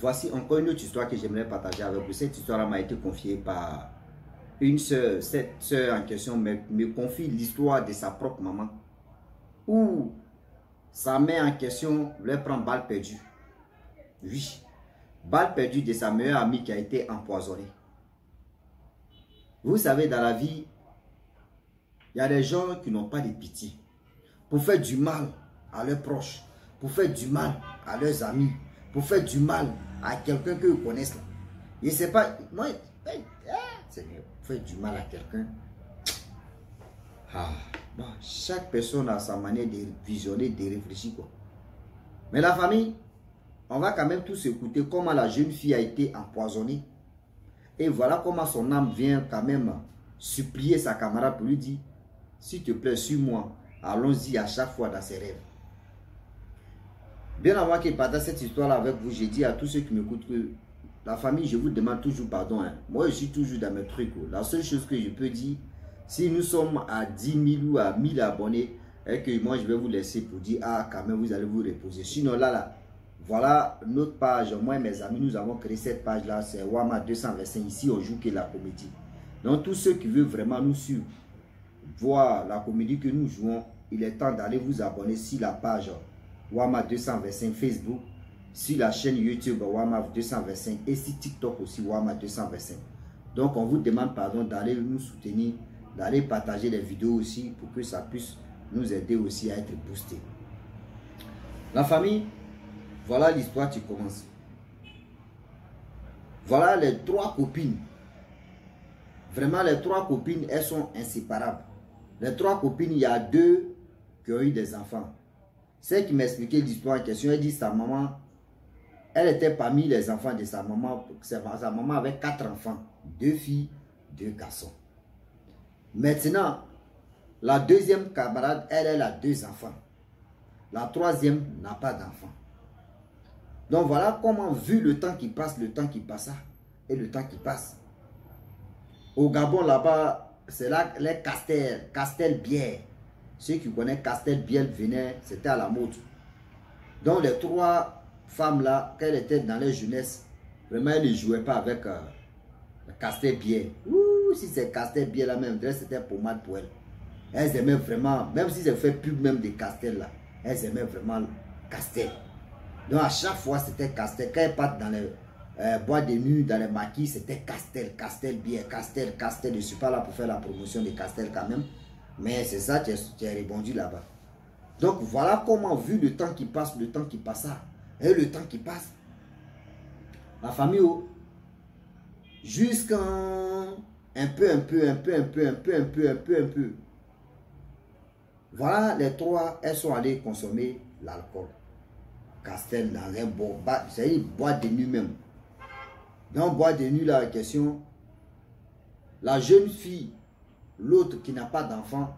Voici encore une autre histoire que j'aimerais partager avec vous. Cette histoire m'a été confiée par une soeur. Cette soeur en question me confie l'histoire de sa propre maman. Où sa mère en question lui prend balle perdue. Oui, balle perdue de sa meilleure amie qui a été empoisonnée. Vous savez, dans la vie, il y a des gens qui n'ont pas de pitié. Pour faire du mal à leurs proches, pour faire du mal à leurs amis, pour faire du mal à quelqu'un que vous connaissez. Je ne sais pas, moi, Seigneur, faire du mal à quelqu'un. Bon, chaque personne a sa manière de visionner, de réfléchir, quoi. Mais la famille, on va quand même tous écouter comment la jeune fille a été empoisonnée. Et voilà comment son âme vient quand même supplier sa camarade pour lui dire, s'il te plaît, suis-moi, allons-y à chaque fois dans ses rêves. Bien avant qu'il partage cette histoire-là avec vous, j'ai dit à tous ceux qui m'écoutent que la famille, je vous demande toujours pardon. Hein. Moi, je suis toujours dans mes trucs. La seule chose que je peux dire, si nous sommes à 10 000 ou à 1000 abonnés, et que moi, je vais vous laisser pour dire, ah, quand même, vous allez vous reposer. Sinon, là, voilà notre page. Moi et mes amis, nous avons créé cette page-là. C'est Wama 225. Ici, on joue que la comédie. Donc, tous ceux qui veulent vraiment nous suivre, voir la comédie que nous jouons, il est temps d'aller vous abonner sur la page Wama 225 Facebook, sur la chaîne YouTube Wama 225 et sur TikTok aussi Wama 225. Donc on vous demande pardon d'aller nous soutenir, d'aller partager les vidéos aussi pour que ça puisse nous aider aussi à être boosté. La famille, voilà l'histoire qui commence. Voilà les trois copines. Vraiment les trois copines, elles sont inséparables. Les trois copines, il y a deux qui ont eu des enfants. Celle qui m'expliquait l'histoire en question, elle dit sa maman, elle était parmi les enfants de sa maman. Sa maman avait 4 enfants, 2 filles, 2 garçons. Maintenant, la deuxième camarade, elle a 2 enfants. La troisième n'a pas d'enfants. Donc voilà comment, vu le temps qui passe, le temps qui passa et le temps qui passe. Au Gabon, là-bas, c'est là les Castel-Bière. Ceux qui connaissent Castel-Bière venaient, c'était à la mode. Donc les 3 femmes-là, quand elles étaient dans leur jeunesse, vraiment, elles ne jouaient pas avec Castel-Bière. Ouh, si c'est Castel-Bière là même, c'était pommade pour elles. Elles aimaient vraiment, même si elles fait pub même de Castel là, elles aimaient vraiment Castel. Donc à chaque fois, c'était Castel. Quand elles partent dans les boîtes de nuit, dans les maquis, c'était Castel, Castel-Bière, Castel. Je ne suis pas là pour faire la promotion de Castel quand même. Mais c'est ça, tu as répondu là-bas. Donc voilà comment, vu le temps qui passe, le temps qui passa, et le temps qui passe, la famille, jusqu'à un peu. Voilà, les 3, elles sont allées consommer l'alcool. Castel dans un boîte, c'est une boîte de nuit même. Dans la boîte de nuit, la question, la jeune fille, l'autre qui n'a pas d'enfant,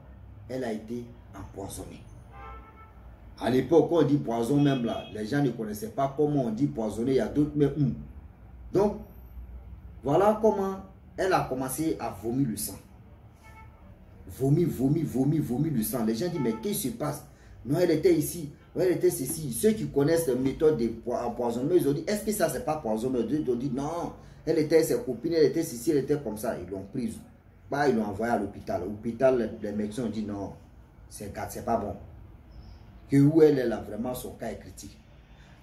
elle a été empoisonnée. À l'époque, quand on dit poison même là, les gens ne connaissaient pas comment on dit poisonné, il y a d'autres mais Donc, voilà comment elle a commencé à vomir le sang. Vomir le sang. Les gens disent, mais qu'est-ce qui se passe? Non, elle était ici, elle était ceci. Ceux qui connaissent la méthode d'empoisonnement, ils ont dit, est-ce que ça c'est pas poisonné? Ils ont dit, non, elle était ses copines, elle était ceci, elle était comme ça. Ils l'ont prise. Bah, ils l'ont envoyé à l'hôpital. Au l'hôpital, les médecins ont dit, non, c'est pas bon. Que où elle est là, vraiment, son cas est critique.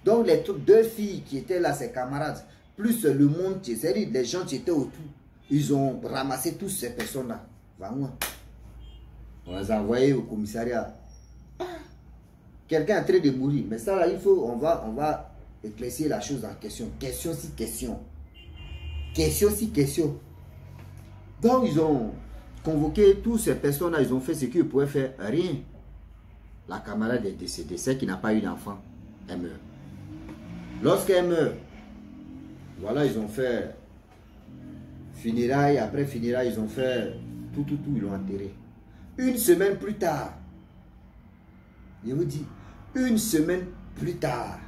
Donc, les 2 filles qui étaient là, ses camarades, plus le monde, c'est-à-dire les gens qui étaient autour, ils ont ramassé toutes ces personnes-là. On les a envoyés au commissariat. Quelqu'un est en train de mourir. Mais ça, là, il faut, on va éclaircir la chose en question. Question si question. Question si question. Donc, ils ont convoqué toutes ces personnes-là, ils ont fait ce qu'ils pouvaient faire. Rien. La camarade est décédée. Celle qui n'a pas eu d'enfant, elle meurt. Lorsqu'elle meurt, voilà, ils ont fait funérailles. Après funérailles, ils ont fait tout, ils l'ont enterré. Une semaine plus tard, je vous dis, une semaine plus tard,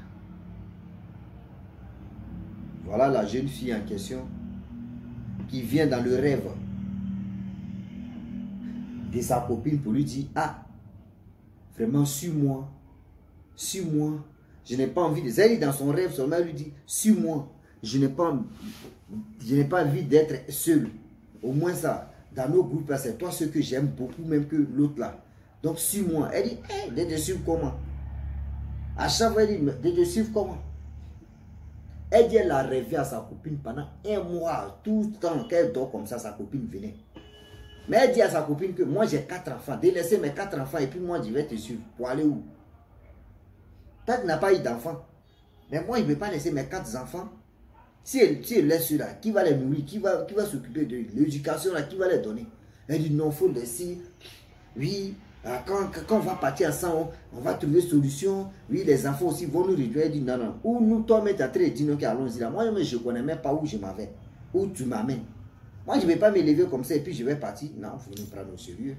voilà la jeune fille en question qui vient dans le rêve de sa copine pour lui dire, ah, vraiment, suis-moi, Je n'ai pas envie de... Elle dit dans son rêve, seulement elle lui dit, suis-moi. Je n'ai pas envie d'être seul. Au moins ça, dans nos groupes, c'est toi ce que j'aime beaucoup, même que l'autre là. Donc suis-moi. Elle dit, de te suivre comment? À chaque fois, elle dit, de te suivre comment? Elle dit, elle a rêvé à sa copine pendant un mois. Tout le temps qu'elle dort comme ça, sa copine venait. Mais elle dit à sa copine que moi j'ai 4 enfants. Délaissez mes 4 enfants et puis moi je vais te suivre. Pour aller où? Toi tu n'as pas eu d'enfants. Mais moi je ne vais pas laisser mes 4 enfants. Si elle laisse ceux-là, qui va les nourrir? Qui va s'occuper de l'éducation là? Qui va les donner? Elle dit non, il faut laisser. Oui, quand on va partir ensemble, on va trouver solution. Oui, les enfants aussi vont nous réduire. Elle dit non, non. Ou nous, toi-même, tu as très dit non, allons-y là. Moi, je ne connais même pas où je m'avais. Où tu m'amènes. Moi, je ne vais pas me lever comme ça et puis je vais partir. Non, il faut nous prendre au sérieux.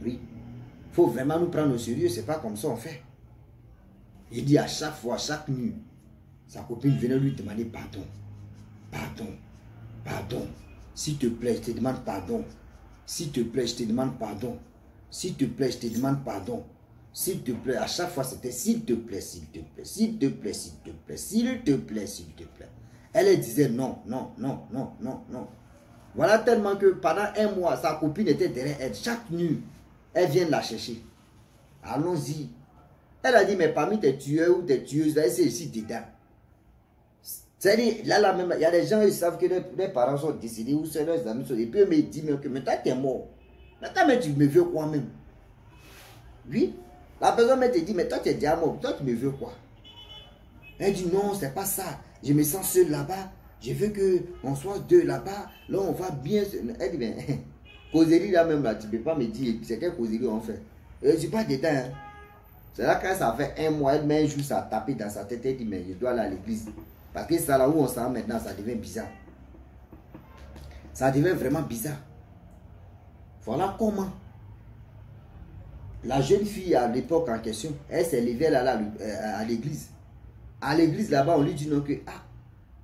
Oui. Il faut vraiment nous prendre au sérieux. Ce n'est pas comme ça on fait. Il dit à chaque fois, chaque nuit, sa copine venait lui demander pardon. Pardon. Pardon. S'il te plaît, je te demande pardon. S'il te plaît, je te demande pardon. S'il te plaît, je te demande pardon. S'il te plaît, à chaque fois c'était s'il te plaît, s'il te plaît, s'il te plaît, s'il te plaît, s'il te plaît, s'il te plaît. Elle disait non, non, non, non, non, non. Voilà tellement que pendant un mois, sa copine était derrière elle. Chaque nuit, elle vient la chercher. Allons-y. Elle a dit, mais parmi tes tueurs ou tes tueuses, là, c'est ici dedans. C'est-à-dire, là, même, il y a des gens, ils savent que les parents sont décédés ou c'est leurs amis sont. Et puis, ils me disent, mais toi, tu es mort. Mais toi, mais tu me veux quoi même? Oui. La personne me dit, mais toi, tu es déjà mort. Toi, tu me veux quoi? Elle dit, non, c'est pas ça. Je me sens seul là-bas. Je veux qu'on soit 2 là-bas. Là, on va bien. Elle dit, mais, causerie là même, là, tu ne peux pas me dire, c'est quelle causerie on fait? Je ne suis pas dedans. Hein. C'est là quand ça fait un mois, elle met un jour, ça a tapé dans sa tête. Elle dit, mais je dois aller à l'église. Parce que ça là où on s'en maintenant, ça devient bizarre. Ça devient vraiment bizarre. Voilà comment la jeune fille à l'époque en question, elle s'est levée là, à l'église. À l'église là-bas, on lui dit non que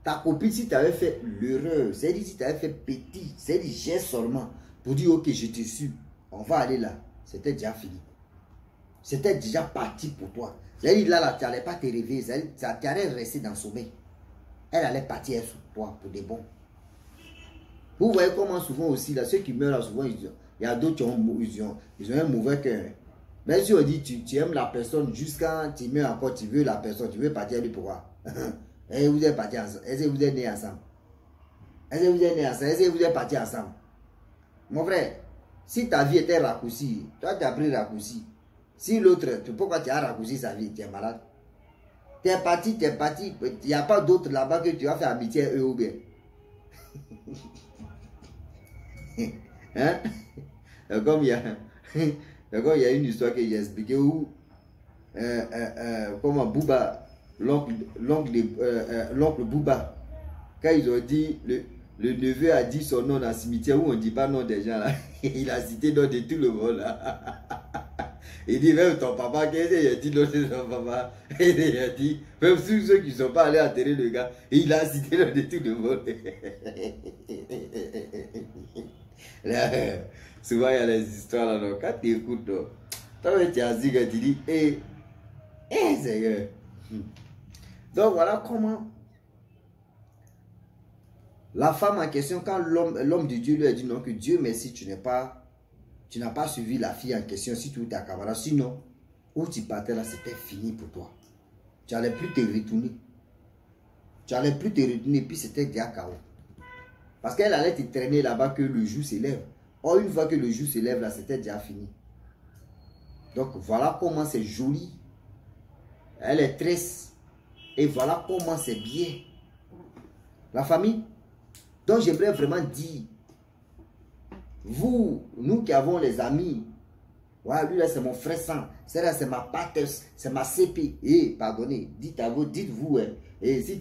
ta copine, si tu avais fait l'erreur, c'est-à-dire si tu avais fait petit, c'est-à-dire j'ai seulement pour dire ok, je te suis, on va aller là. C'était déjà fini. C'était déjà parti pour toi. C'est-à-dire là, tu n'allais pas te réveiller, tu allais rester dans le sommeil. Elle allait partir sur toi pour des bons. Vous voyez comment souvent aussi, là, ceux qui meurent là, souvent, il y a d'autres qui ont un mauvais cœur. Même si on dit tu aimes la personne jusqu'à tu meurs encore, tu veux la personne, tu veux partir avec lui pourquoi? Et vous êtes partis ensemble. Est-ce que vous êtes nés ensemble? Est-ce que vous êtes nés ensemble? Est-ce que vous êtes partis ensemble? Mon frère, si ta vie était raccourcie, toi tu as pris raccourci. Si l'autre, pourquoi tu as raccourci sa vie? Tu es malade. Tu es parti, tu es parti. Il n'y a pas d'autre là-bas que tu vas faire amitié eux ou bien. Hein? Comme il y a une histoire que j'ai expliquée où comment Bouba, l'oncle Bouba, quand ils ont dit, le neveu a dit son nom dans le cimetière où on ne dit pas nom des gens là, il a cité nom de tout le monde là. Il dit même ton papa, qu'est-ce qu'il a dit nom de ton papa? Il a dit, même ceux qui ne sont pas allés enterrer le gars, il a cité nom de tout le monde. Là, souvent il y a les histoires là, donc, quand tu écoutes, toi tu as dit que tu dis, Seigneur. Donc voilà comment la femme en question, quand l'homme de Dieu lui a dit non, que Dieu merci, tu n'as pas suivi la fille en question, si tu étais à Kabbalah, sinon, où tu partais là, c'était fini pour toi. Tu n'allais plus te retourner. Tu n'allais plus te retourner, puis c'était déjà chaos. Parce qu'elle allait te traîner là-bas que le jour s'élève. Or, une fois que le jour s'élève, là, c'était déjà fini. Donc, voilà comment c'est joli. Elle est triste. Et voilà comment c'est bien. La famille. Donc, j'aimerais vraiment dire, vous, nous qui avons les amis, ouais, lui là, c'est mon frère sang. Celle-là, c'est ma patte, c'est ma CP. Pardonnez, dites-vous, et si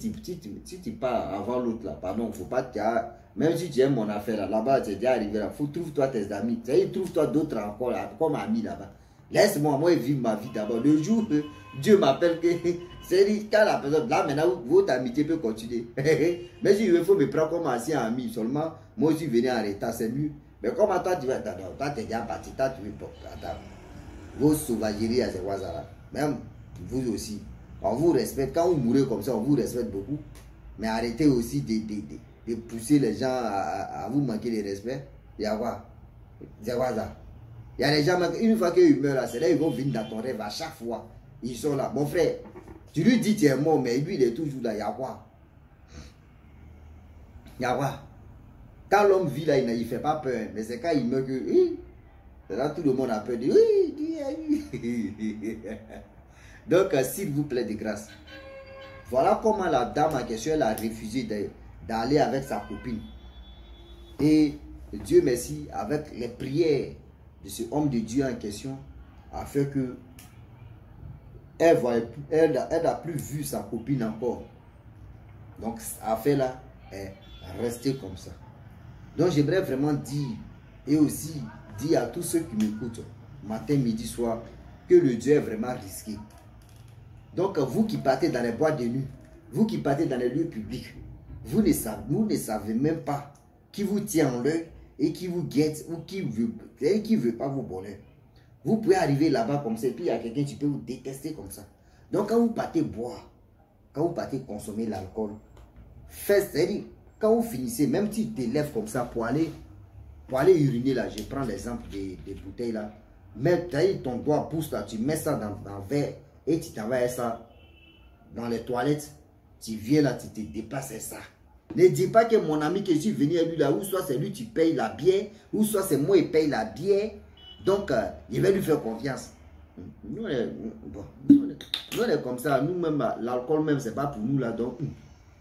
tu pars avant l'autre, là, pardon, faut pas te... Même si tu aimes mon affaire, là-bas, tu es déjà arrivé là, trouve-toi tes amis. Trouve-toi d'autres encore, là, comme amis là-bas. Laisse-moi, moi, vivre ma vie d'abord. Le jour que Dieu m'appelle, c'est quand la personne, là, maintenant, votre amitié peut continuer. Mais si il faut me prendre comme ancien ami, seulement, moi aussi, venir en retard, c'est mieux. Mais comment toi, tu vas, toi, tu es déjà parti, toi, tu veux pas. Vos sauvageries à ces voisins-là, même vous aussi, On vous respecte. Quand vous mourrez comme ça, on vous respecte beaucoup. Mais arrêtez aussi de pousser les gens à vous manquer de respect. Il y a quoi? C'est quoi ça? Il y a des gens, une fois qu'ils meurent là, c'est là ils vont venir dans ton rêve à chaque fois. Ils sont là. Mon frère, tu lui dis tu es mort, mais lui il est toujours là. Il y a quoi? Il y a quoi? Quand l'homme vit là, il ne fait pas peur. Mais c'est quand il meurt que... C'est là tout le monde a peur de... Donc, s'il vous plaît, de grâce. Voilà comment la dame en question, elle a refusé d'aller avec sa copine. Et Dieu merci, avec les prières de ce homme de Dieu en question, a fait que elle n'a plus vu sa copine encore. Donc, affaire là est restée comme ça. Donc, j'aimerais vraiment dire, et aussi dire à tous ceux qui m'écoutent, matin, midi, soir, que le Dieu est vraiment risqué. Donc, vous qui partez dans les boîtes de nuit, vous qui partez dans les lieux publics, vous ne savez même pas qui vous tient en l'œil et qui vous guette ou qui veut pas vos bonheurs. Vous pouvez arriver là-bas comme ça et puis il y a quelqu'un qui peut vous détester comme ça. Donc, quand vous partez boire, quand vous partez consommer l'alcool, c'est-à-dire, quand vous finissez, même si tu te lèves comme ça pour aller uriner là, je prends l'exemple des bouteilles là, mais ton doigt pousse là, tu mets ça dans un verre et tu t'envoies ça dans les toilettes, tu viens là, tu te déplaces ça. Ne dis pas que mon ami que je suis venu à lui là, ou soit c'est lui qui paye la bière, ou soit c'est moi qui paye la bière, donc il va lui faire confiance. Nous, on est comme ça, nous-mêmes, l'alcool même, c'est pas pour nous là, donc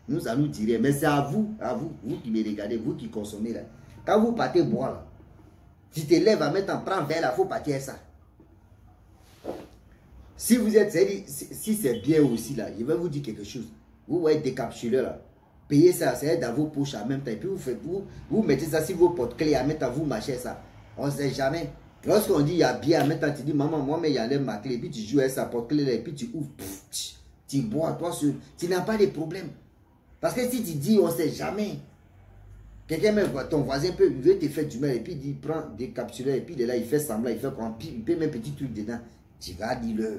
nous, ça nous dirait, mais c'est à vous, vous qui me regardez, vous qui consommez là. Quand vous partez boire là, tu te lèves à mettre en prendre verre là, il faut partir ça. Si vous êtes, si c'est bien aussi là, je vais vous dire quelque chose. Vous voyez décapsulé là, payez ça, c'est dans vos poches en même temps. Et puis vous mettez ça sur vos porte-clés à mettre à vous marcher ça. On ne sait jamais. Lorsqu'on dit il y a bien à mettre, tu dis maman, moi mais il y a ma clé. Et puis tu joues avec sa porte-clé là, et puis tu ouvres, tu bois toi seul. Tu n'as pas de problème. Parce que si tu dis on ne sait jamais, quelqu'un même, ton voisin peut te faire du mal et puis il prend des capsulaires et puis de là il fait semblant, il fait qu'on il peut mettre un petit truc dedans. Tu vas dire leur.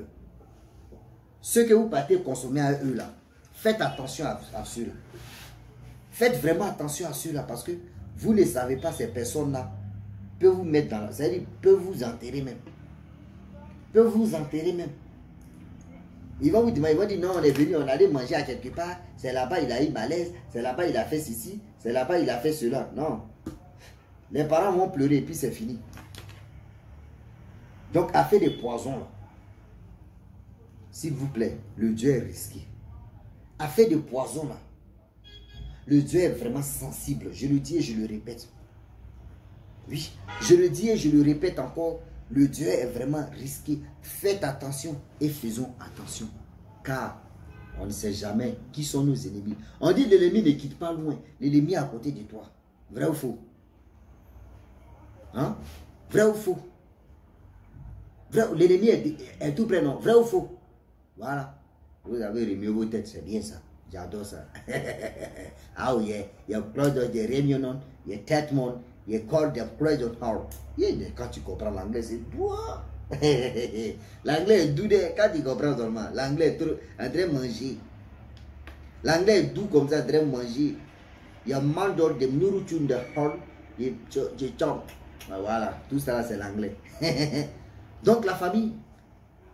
Ceux que vous partez consommer à eux là, faites attention à ceux-là. Faites vraiment attention à ceux-là parce que vous ne savez pas ces personnes-là peuvent vous mettre dans... C'est-à-dire, peuvent vous enterrer même. Peuvent vous enterrer même. Ils vont vous demander, ils vont dire non, on est venu, on allait manger à quelque part, c'est là-bas il a eu malaise, c'est là-bas il a fait ceci, c'est là-bas il a fait cela. Non. Les parents vont pleurer et puis c'est fini. Donc, affaire des poisons là. S'il vous plaît, le Dieu est risqué. Affaire de poison là. Le Dieu est vraiment sensible. Je le dis et je le répète. Oui, je le dis et je le répète encore. Le Dieu est vraiment risqué. Faites attention et faisons attention. Car on ne sait jamais qui sont nos ennemis. On dit l'ennemi ne quitte pas loin. L'ennemi est à côté de toi. Vrai ou faux? Hein? Vrai ou faux? L'ennemi est tout près, non? Vrai ou faux? Voilà. Vous avez remis vos têtes, c'est bien ça. J'adore ça. Ah oui, il y a plein de réunions, il y a tête monde, il y a corps de plein de temps. Quand tu comprends l'anglais, c'est toi. L'anglais est doux, quand tu comprends seulement. L'anglais est en train de manger. L'anglais est doux comme ça, en train de manger. Il y a mal d'or de nourriture de hall, de chomp. Voilà, tout ça c'est l'anglais. Donc la famille,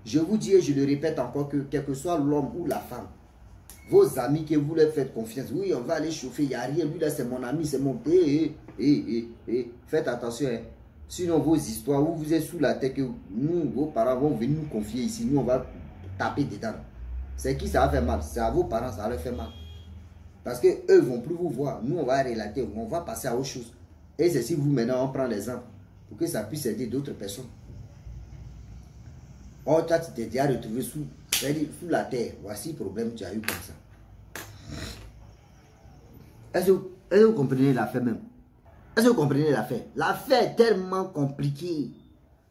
je vous dis et je le répète encore que quel que soit l'homme ou la femme, vos amis que vous leur faites confiance, oui on va aller chauffer, il n'y a rien, lui là c'est mon ami, c'est mon... Faites attention, hein. Sinon vos histoires, où vous êtes sous la tête, que nous, vos parents vont venir nous confier ici, nous on va taper dedans. C'est qui ça va faire mal? C'est à vos parents, ça va leur faire mal. Parce qu'eux ne vont plus vous voir, nous on va relater, on va passer à autre chose. Et c'est si vous maintenant on prend l'exemple, pour que ça puisse aider d'autres personnes. Oh, toi, tu t'es déjà retrouvé sous la terre. Voici le problème que tu as eu comme ça. Est-ce que vous comprenez l'affaire même? Est-ce que vous comprenez l'affaire? L'affaire est tellement compliquée.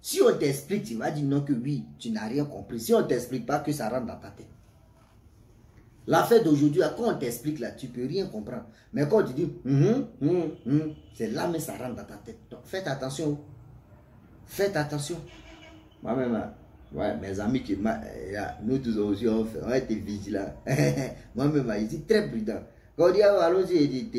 Si on t'explique, tu vas dire non que oui, tu n'as rien compris. Si on ne t'explique pas, que ça rentre dans ta tête. L'affaire d'aujourd'hui, quand on t'explique là, tu ne peux rien comprendre. Mais quand tu dis, c'est là mais ça rentre dans ta tête. Donc faites attention. Faites attention. Moi-même, Ouais, mes amis qui nous tous aussi, on était vigilants. Moi-même, je suis très prudent. Quand on dit, allons-y,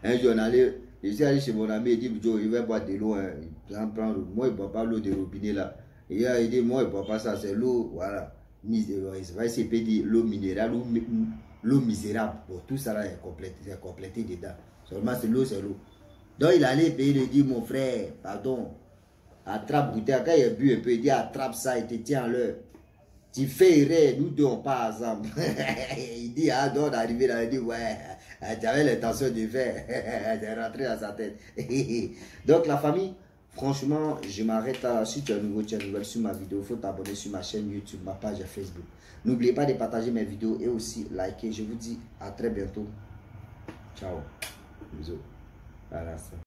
un journaliste, je suis allé chez mon ami, il dit, Joe, il va boire de l'eau. Moi, il ne boit pas l'eau de robinet là. Et il dit, moi, il ne boit pas ça, c'est l'eau, voilà. Il va essayer de dire l'eau minérale, l'eau misérable. Bon, tout ça là est complété dedans. Seulement, c'est l'eau, c'est l'eau. Donc, il allait payer, il dit, mon frère, pardon, attrape bouteille. Quand il a bu un peu, il dit, attrape ça et te tiens à l'heure. Tu fais erreur, nous deux on part ensemble. Il dit, ah non, on est arrivé là, il dit, ouais, tu avais l'intention de faire. C'est rentré dans sa tête. Donc la famille, franchement, je m'arrête là. Si tu es un nouveau, tu es nouvelle sur ma vidéo, il faut t'abonner sur ma chaîne YouTube, ma page Facebook. N'oubliez pas de partager mes vidéos et aussi liker. Je vous dis à très bientôt. Ciao. Bisous. Voilà ça.